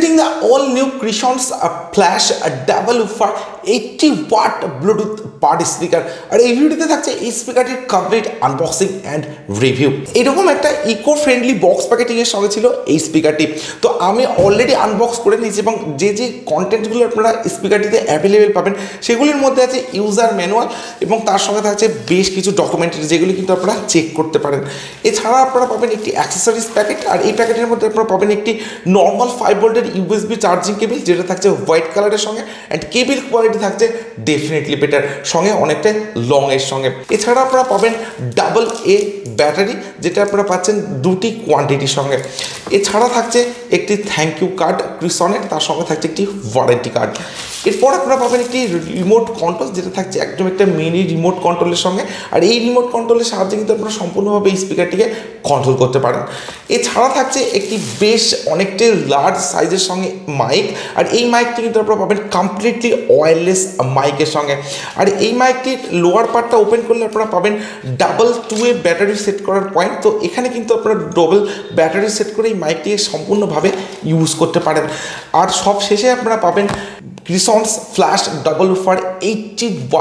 Celebrating the all new KRISONS flash double woofer 80W Bluetooth party speaker আর এই ভিডিওতে থাকছে এই স্পিকারটির কমপ্লিট আনবক্সিং অ্যান্ড রিভিউ। এরকম একটা ইকো ফ্রেন্ডলি বক্স প্যাকেটিং এর সঙ্গে ছিল এই স্পিকারটি। তো আমি অলরেডি আনবক্স করে নিয়েছি এবং যে যে কন্টেন্টগুলো আপনারা স্পিকারটিতে অ্যাভেলেবেল পাবেন সেগুলির মধ্যে আছে ইউজার ম্যানুয়াল এবং তার সঙ্গে থাকছে বেশ কিছু ডকুমেন্টারি যেগুলি কিন্তু আপনারা চেক করতে পারেন। এছাড়া আপনারা পাবেন একটি অ্যাক্সেসরিজ প্যাকেট আর এই প্যাকেটের মধ্যে আপনারা পাবেন একটি নর্মাল 5 ভোল্টের ইউএসবি চার্জিং কেবিল যেটা থাকছে হোয়াইট কালারের সঙ্গে অ্যান্ড কেবিল কোয়ালিটি থাকছে ডেফিনেটলি বেটার, সঙ্গে অনেকটা লং এর সঙ্গে। এছাড়া আপনারা পাবেন ডাবল এ ব্যাটারি যেটা আপনারা পাচ্ছেন দুটি কোয়ান্টিটির সঙ্গে। এছাড়া থাকছে একটি থ্যাংক ইউ কার্ড ক্রিসনের, তার সঙ্গে থাকছে একটি ওয়ারেন্টি কার্ড। এরপর আপনারা পাবেন একটি রিমোট কন্ট্রোল যেটা থাকছে একদম একটা মিনি রিমোট কন্ট্রোলের সঙ্গে আর এই রিমোট কন্ট্রোলের সাহায্যে কিন্তু আপনারা সম্পূর্ণভাবে এই স্পিকারটিকে কন্ট্রোল করতে পারেন। এছাড়া থাকছে একটি বেশ অনেকটাই লার্জ সাইজের সঙ্গে মাইক আর এই মাইকটি কিন্তু আপনারা পাবেন কমপ্লিটলি ওয়্যারলেস মাইকের সঙ্গে। আর এই মাইকটির লোয়ার পার্টটা ওপেন করলে আপনারা পাবেন ডাবল 2 ব্যাটারি সেট করার পয়েন্ট। তো এখানে কিন্তু আপনারা ডবল ব্যাটারি সেট করে এই মাইকটিকে সম্পূর্ণভাবে ইউজ করতে পারেন। আর সব শেষে আপনারা পাবেন KRISONS flash double woofer 80W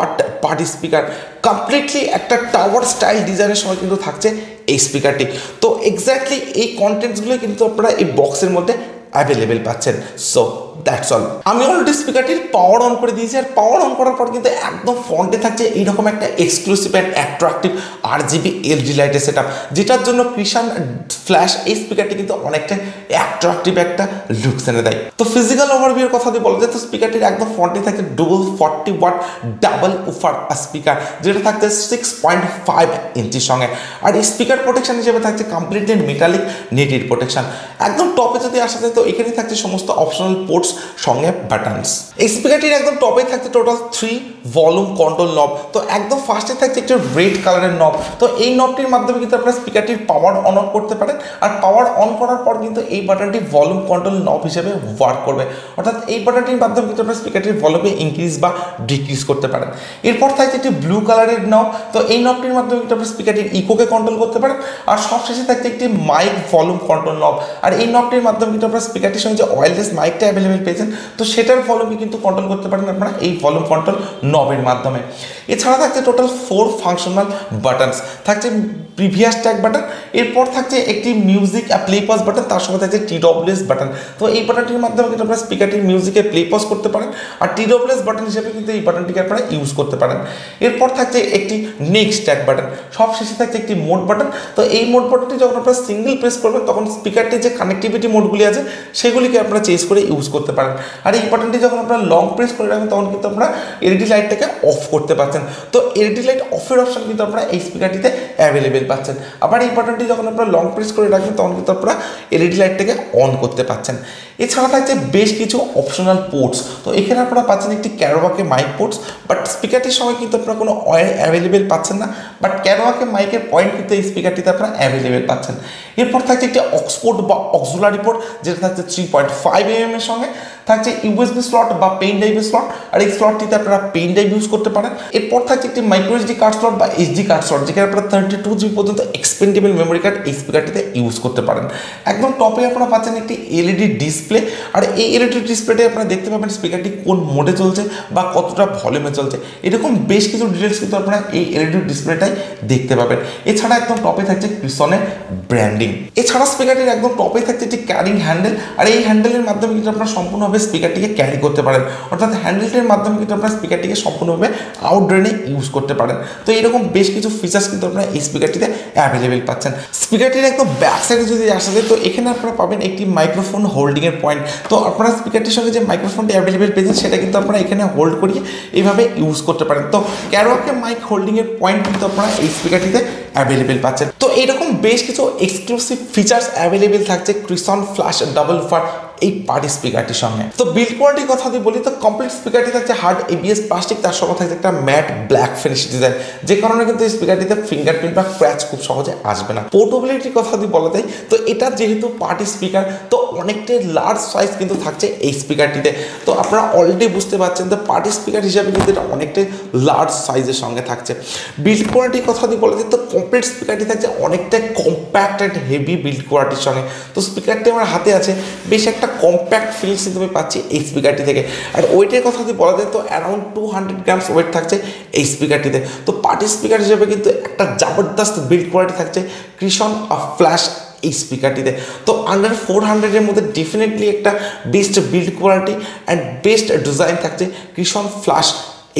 party speaker, completely একটা টাওয়ার স্টাইল ডিজাইনের সঙ্গে কিন্তু থাকছে এই স্পিকারটি। তো এক্স্যাক্টলি এই কন্টেন্টসগুলো কিন্তু আপনারা এই বক্সের মধ্যে অ্যাভেলেবেল পাচ্ছেন। So that's all. আমি অলরেডি স্পিকারটির পাওয়ার অন করে দিয়েছি আর পাওয়ার অন করার পর কিন্তু একদম ফ্রন্টে থাকছে এইরকম একটা exclusive and attractive RGB LED লাইটের সেট আপ, যেটার জন্য KRISON ফ্ল্যাশ এই স্পিকারটি কিন্তু অনেকটা অ্যাট্রাকটিভ একটা লুকস এনে দেয়। তো ফিজিক্যাল ওভারভিউর কথা দিয়ে বলা যায় তো স্পিকারটির একদম ফ্রন্টে থাকছে dual 40W double woofer speaker যেটা থাকছে 6.5 ইঞ্চির সঙ্গে। আর এই স্পিকার প্রোটেকশন হিসেবে থাকছে কমপ্লিটলি মেটালিক নেটেড প্রোটেকশন। একদম টপে যদি আসা যায় তো এখানে থাকছে সমস্ত অপশনাল পোর্টস সঙ্গে বাটনস। এই স্পিকারটির একদম টপে থাকছে টোটাল 3 ভলিউম কন্ট্রোল নব। তো একদম ফার্স্টে থাকছে একটা রেড কালারের নব। তো এই নবটির মাধ্যমে কিন্তু আপনারা স্পিকারটির পাওয়ার অন অফ করতে পারেন আর পাওয়ার অন করার পর কিন্তু এই বাটনটি ভলিউম কন্ট্রোল নব হিসেবে ওয়ার্ক করবে, অর্থাৎ এই বাটনটির মাধ্যমে কিন্তু আপনারা স্পিকারটির ভলিউমে ইনক্রিজ বা ডিক্রিজ করতে পারেন। এরপর থাকছে একটি ব্লু কালারের নব। তো এই নবটির মাধ্যমে কিন্তু আপনারা স্পিকারটির ইকোকে কন্ট্রোল করতে পারেন। আর সবশেষে থাকছে একটি মাইক ভলিউম কন্ট্রোল নব। আর এই নবটির মাধ্যমে কিন্তু আপনারা স্পিকারটির সঙ্গে যে ওয়্যারলেস মাইকটা অ্যাভেলেবেল পেয়েছেন তো সেটার ভলিউমকে কিন্তু কন্ট্রোল করতে পারেন আপনারা এই ভলিউম কন্ট্রোল নবের মাধ্যমে। এছাড়া থাকছে টোটাল 4 ফাংশনাল বাটনস, থাকছে প্রিভিয়াস ট্যাগ বাটন, এরপর থাকছে একটি মিউজিক প্লে পজ বাটন, তার সঙ্গে থাকছে TWS বাটন। তো এই বাটনটির মাধ্যমে কিন্তু আপনারা স্পিকারটির মিউজিকে প্লে পজ করতে পারেন আর TWS বাটন হিসেবে কিন্তু এই বাটনটিকে আপনারা ইউজ করতে পারেন। এরপর থাকছে একটি নেক্সট ট্যাগ বাটন, সব শেষে থাকছে একটি মোড বাটন। তো এই মোড বাটনটি যখন আপনারা সিঙ্গেল প্রেস করবেন তখন স্পিকারটির যে কানেক্টিভিটি মোডগুলি আছে সেগুলিকে আপনারা চেঞ্জ করে ইউজ করতে পারেন। আর এই বাটনটি যখন আপনারা লং প্রেস করে রাখবেন তখন কিন্তু আপনারা এলইডি লাইটটাকে অফ করতে পারছেন। তো এলইডি লাইট অফের অপশন কিন্তু আপনারা এই স্পিকারটিতে অ্যাভেলেবেল পাচ্ছেন। আবার এই বাটনটি যখন আপনারা লং প্রেস করে রাখবেন তখন কিন্তু আপনারা এলইডি লাইটটাকে অন করতে পারছেন। এছাড়া থাকছে বেশ কিছু অপশনাল পোর্টস। তো এখানে আপনারা পাচ্ছেন একটি ক্যারোয়াকে মাইক পোর্টস, বাট স্পিকারটির সঙ্গে কিন্তু আপনারা কোনো ওয়্যার অ্যাভেলেবেল পাচ্ছেন না, বাট ক্যারোয়াকে মাইকের পয়েন্ট কিন্তু এই স্পিকারটিতে আপনারা অ্যাভেলেবেল পাচ্ছেন। এরপর থাকছে একটি অক্সপোর্ট বা অক্সুলারি পোর্ট যেটা থাকছে 3.5 mm এর সঙ্গে, থাকছে ইউএসবি স্লট বা পেন ড্রাইভের স্লট আর এই স্লটটিতে আপনারা পেন ড্রাইভ ইউজ করতে পারেন। এরপর থাকছে একটি মাইক্রো এসডি কার্ড স্লট বা এসডি কার্ড স্লট যেখানে আপনারা 32GB পর্যন্ত এক্সপেন্ডেবল মেমোরি কার্ড এই স্পিকারটিতে ইউজ করতে পারেন। একদম টপে আপনারা পাচ্ছেন একটি এলইডি ডিসপ্লে আর এই এলইডি ডিসপ্লেতে আপনারা দেখতে পাবেন স্পিকারটি কোন মোডে চলছে বা কতটা ভলিউমে চলছে, এরকম বেশ কিছু ডিটেলস কিন্তু আপনারা এই এলইডি ডিসপ্লেটাই দেখতে পাবেন। এছাড়া একদম টপে থাকছে KRISONের ব্র্যান্ডিং। এছাড়া স্পিকারটির একদম টপে থাকছে একটি ক্যারিং হ্যান্ডেল আর এই হ্যান্ডেলের মাধ্যমে কিন্তু আপনারা সম্পূর্ণভাবে স্পিকারটিকে ক্যারি করতে পারেন, অর্থাৎ হ্যান্ডেলটির মাধ্যমে কিন্তু আপনারা স্পিকারটিকে সম্পূর্ণভাবে আউটডোরে ইউজ করতে পারেন। তো এরকম বেশ কিছু ফিচার্স কিন্তু আপনারা এই স্পিকারটিতে অ্যাভেলেবেল পাচ্ছেন। স্পিকারটির একদম ব্যাক সাইডে যদি আসা যায় তো এখানে আপনারা পাবেন একটি মাইক্রোফোন হোল্ডিংয়ের পয়েন্ট। তো আপনারা স্পিকারটির সঙ্গে যে মাইক্রোফোনটি অ্যাভেলেবেল পেয়েছেন সেটা কিন্তু আপনারা এখানে হোল্ড করিয়ে এইভাবে ইউজ করতে পারেন। তো ক্যারোয়াকে মাইক হোল্ডিংয়ের পয়েন্ট কিন্তু আপনারা এই স্পিকারটিতে অ্যাভেলেবেল পাচ্ছেন। তো এরকম বেশ কিছু এক্সক্লুসিভ ফিচার্স অ্যাভেলেবেল থাকছে KRISON ফ্ল্যাশ ডাবল উফার এই পার্টি স্পিকারটির সঙ্গে। তো বিল্ড কোয়ালিটির কথা যদি বলি তো কমপ্লিট স্পিকারটি থাকছে হার্ড ABS প্লাস্টিক, তার সঙ্গে থাকছে একটা ম্যাট ব্ল্যাক ফিনিশ ডিজাইন, যে কারণে কিন্তু এই স্পিকারটিতে ফিঙ্গারপ্রিন্ট বা স্ক্র্যাচ খুব সহজে আসবে না। পোর্টেবিলিটির কথা যদি বলা যায় তো এটা যেহেতু পার্টি স্পিকার তো অনেকটাই লার্জ সাইজ কিন্তু থাকছে এই স্পিকারটিতে। তো আপনারা অলরেডি বুঝতে পারছেন তো পার্টি স্পিকার হিসাবে কিন্তু এটা অনেকটাই লার্জ সাইজের সঙ্গে থাকছে। বিল্ড কোয়ালিটির কথা যদি বলা যায় তো কমপ্লিট স্পিকারটি থাকছে অনেকটা কম্প্যাক্ট অ্যান্ড হেভি বিল্ড কোয়ালিটির সঙ্গে। তো স্পিকারটি আমার হাতে আছে, বেশ একটা কম্প্যাক্ট ফিলিংস কিন্তু আমি পাচ্ছি এই স্পিকারটি থেকে। আর ওয়েটের কথা যদি বলা যায় তো অ্যারাউন্ড 200 গ্রামস ওয়েট থাকছে এই স্পিকারটিতে। তো পার্টি স্পিকার হিসেবে কিন্তু একটা জবরদস্ত বিল্ড কোয়ালিটি থাকছে ক্রিসন ফ্ল্যাশ এই স্পিকারটিতে। তো আন্ডার 400-এর মধ্যে ডেফিনেটলি একটা best build quality and best design থাকছে ক্রিসন ফ্ল্যাশ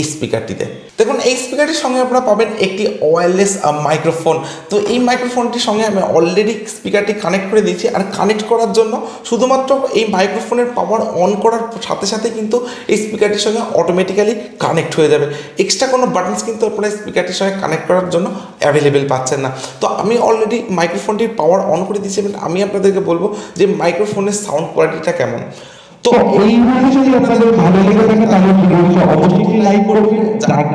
এই স্পিকারটিতে। দেখুন এই স্পিকারটির সঙ্গে আপনারা পাবেন একটি ওয়্যারলেস মাইক্রোফোন। তো এই মাইক্রোফোনটির সঙ্গে আমি অলরেডি স্পিকারটি কানেক্ট করে দিয়েছি। আর কানেক্ট করার জন্য শুধুমাত্র এই মাইক্রোফোনের পাওয়ার অন করার সাথে সাথে কিন্তু এই স্পিকারটির সঙ্গে অটোমেটিক্যালি কানেক্ট হয়ে যাবে। এক্সট্রা কোনো বাটনস কিন্তু আপনারা স্পিকারটির সঙ্গে কানেক্ট করার জন্য অ্যাভেলেবেল পাচ্ছেন না। তো আমি অলরেডি মাইক্রোফোনটির পাওয়ার অন করে দিয়েছি এবং আমি আপনাদেরকে বলবো যে মাইক্রোফোনের সাউন্ড কোয়ালিটিটা কেমন। তো এই ভিডিও যদি আপনাদের ভালো লেগে থাকে তাহলে ভিডিওটি অবশ্যই লাইক করবেন।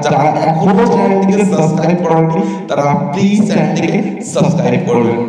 যারা এখনো চ্যানেলটিকে সাবস্ক্রাইব করেননি তারা প্লিজ চ্যানেলটিকে সাবস্ক্রাইব করবেন।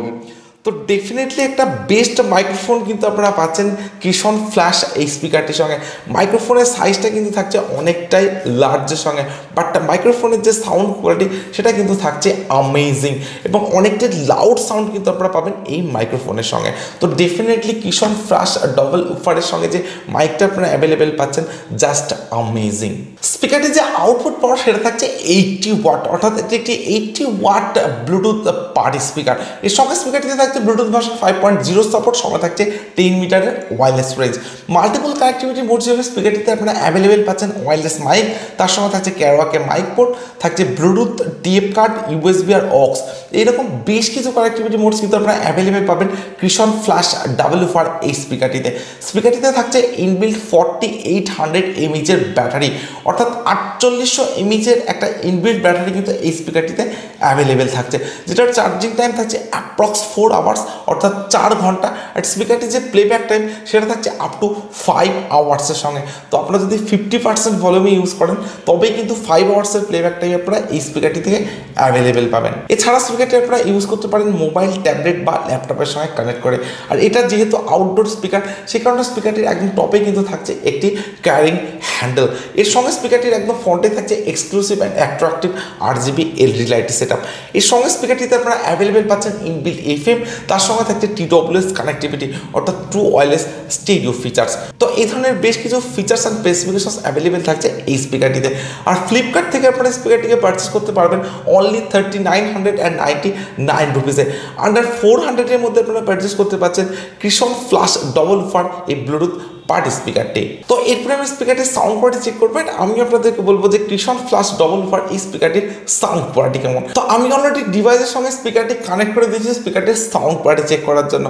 তো ডেফিনেটলি একটা বেস্ট মাইক্রোফোন কিন্তু আপনারা পাচ্ছেন ক্রিসন ফ্ল্যাশ এই স্পিকারটির সঙ্গে। মাইক্রোফোনের সাইজটা কিন্তু থাকছে অনেকটাই লার্জের সঙ্গে, বাট মাইক্রোফোনের যে সাউন্ড কোয়ালিটি সেটা কিন্তু থাকছে অ্যামেজিং এবং অনেকটাই লাউড সাউন্ড কিন্তু আপনারা পাবেন এই মাইক্রোফোনের সঙ্গে। তো ডেফিনেটলি ক্রিসন ফ্ল্যাশ ডবল উফারের সঙ্গে যে মাইকটা আপনারা অ্যাভেলেবেল পাচ্ছেন জাস্ট অ্যামেজিং। স্পিকারটির যে আউটপুট পাওয়ার সেটা থাকছে 80 ওয়াট, অর্থাৎ এটি একটি 80 ওয়াট ব্লুটুথ পার্টি স্পিকার। এর সঙ্গে স্পিকারটিতে থাকছে ব্লুটুথ ভার্সন 5.0 সাপোর্ট, সঙ্গে থাকছে 10 মিটারের wireless range. Multiple connectivity mode হিসেবে স্পিকারটিতে আপনারা অ্যাভেলেবেল পাচ্ছেন ওয়্যারলেস মাইক, তার সঙ্গে থাকছে ক্যারোয়াকে মাইক পোর্ট, থাকছে ব্লুটুথ টিএফ কার্ড, ইউএসবি আর অক্স। এইরকম বেশ কিছু কানেক্টিভিটি মোডস কিন্তু আপনারা অ্যাভেলেবেল পাবেন ক্রিসন ফ্ল্যাশ ডাবল উফার এই স্পিকারটিতে। স্পিকারটিতে থাকছে ইনবিল্ট 4800 mAh ব্যাটারি, অর্থাৎ 4800 mAh একটা ইনবিল্ট ব্যাটারি কিন্তু এই স্পিকারটিতে অ্যাভেলেবেল থাকছে, যেটার চার্জিং টাইম থাকছে অ্যাপ্রক্স 4 আওয়ার্স, অর্থাৎ 4 ঘন্টা। আর স্পিকারটির যে প্লেব্যাক টাইম সেটা থাকছে আপ টু 5 আওয়ার্সের সঙ্গে। তো আপনারা যদি 50% ভলিউমে ইউজ করেন তবেই কিন্তু 5 আওয়ার্সের প্লেব্যাক টাইম আপনারা এই স্পিকারটি থেকে অ্যাভেলেবেল পাবেন। এছাড়া স্পিকারটি আপনারা ইউজ করতে পারেন মোবাইল, ট্যাবলেট বা ল্যাপটপের সঙ্গে কানেক্ট করে। আর এটা যেহেতু আউটডোর স্পিকার সে কারণে স্পিকারটির একদম টপে কিন্তু থাকছে একটি ক্যারিং হ্যান্ডেল। এর সঙ্গে স্পিকারটির একদম ফ্রন্টে থাকছে exclusive and attractive RGB LED light set up. এর সঙ্গে স্পিকারটিতে আপনারা অ্যাভেলেবেল পাচ্ছেন ইনবিল্ট FM, তার সঙ্গে থাকছে TWS কানেক্টিভিটি, অর্থাৎ ট্রু ওয়্যারলেস স্টেরিও ফিচার্স। তো এই ধরনের বেশ কিছু ফিচার্স অ্যান্ড স্পেসিফিকেশনস অ্যাভেলেবেল থাকছে এই স্পিকারটিতে। আর ফ্লিপকার্ট থেকে আপনারা স্পিকারটিকে পারচেস করতে পারবেন অনলি 3999 রুপিসে। আন্ডার 400-এর মধ্যে আপনারা পারচেস করতে পারছেন ক্রিসন ফ্ল্যাশ ডবল উফার এই ব্লুটুথ পার্টি স্পিকারটি। তো এরপরে আমি স্পিকারটির সাউন্ড কোয়ালিটি চেক করবেন। আমি আপনাদেরকে বলবো যে ক্রিসন ফ্ল্যাশ ডবল উফার এই স্পিকারটির সাউন্ড কোয়ালিটি কেমন। তো আমি অলরেডি ডিভাইসের সঙ্গে স্পিকারটি কানেক্ট করে দিয়েছি স্পিকারটির সাউন্ড কোয়ালিটি চেক করার জন্য।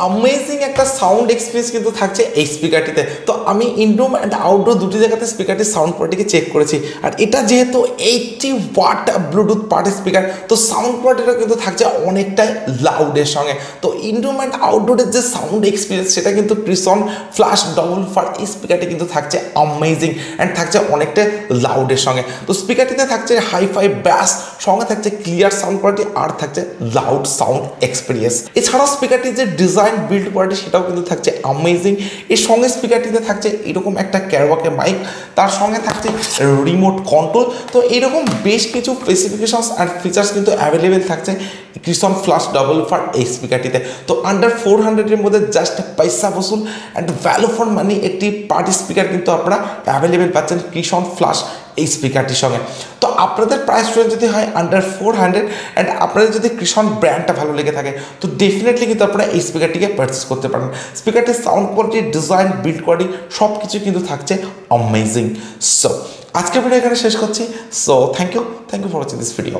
অ্যামেজিং একটা সাউন্ড এক্সপিরিয়েন্স কিন্তু থাকছে এই স্পিকারটিতে। তো আমি ইনডোর অ্যান্ড আউটডোর দুটি জায়গাতে স্পিকারটির সাউন্ড কোয়ালিটিকে চেক করেছি। আর এটা যেহেতু 80 ওয়াট ব্লুটুথ পার্টি স্পিকার, তো সাউন্ড কোয়ালিটিটা কিন্তু থাকছে অনেকটাই লাউডের সঙ্গে। তো ইনডোর অ্যান্ড আউটডোরের যে সাউন্ড এক্সপিরিয়েন্স সেটা কিন্তু ক্রিসন ফ্ল্যাশ ডবল উফার এই স্পিকারটি কিন্তু থাকছে অ্যামেজিং অ্যান্ড থাকছে অনেকটা লাউডের সঙ্গে। তো স্পিকারটিতে থাকছে হাইফাই ব্যাস, সঙ্গে থাকছে ক্লিয়ার সাউন্ড কোয়ালিটি আর থাকছে লাউড সাউন্ড এক্সপিরিয়েন্স। এছাড়াও স্পিকারটির যে ডিজাইন বিল্ড কোয়ালিটি সেটাও কিন্তু থাকছে অ্যামেজিং। এর সঙ্গে স্পিকারটিতে থাকছে এরকম একটা ক্যারোয়াকে মাইক, তার সঙ্গে থাকছে রিমোট কন্ট্রোল। তো এরকম বেশ কিছু স্পেসিফিকেশনস অ্যান্ড ফিচার্স কিন্তু অ্যাভেলেবেল থাকছে ক্রিসন ফ্ল্যাশ ডবল উফার এই স্পিকারটিতে। তো আন্ডার 400-এর মধ্যে জাস্ট পয়সা বসুল অ্যান্ড ভ্যালু ফর মানি একটি পার্টি স্পিকার কিন্তু আপনারা অ্যাভেলেবেল পাচ্ছেন ক্রিসন ফ্ল্যাশ এই স্পিকারটির সঙ্গে। তো আপনাদের প্রাইস রেঞ্জ যদি হয় আন্ডার 400 অ্যান্ড আপনাদের যদি কৃষণ ব্র্যান্ডটা ভালো লেগে থাকে তো ডেফিনেটলি কিন্তু আপনারা এই স্পিকারটিকে পারচেস করতে পারেন। স্পিকারটির sound quality, design, build quality সব কিছু কিন্তু থাকছে অ্যামেজিং। সো আজকের ভিডিও এখানে শেষ করছি। So thank you for watching this video.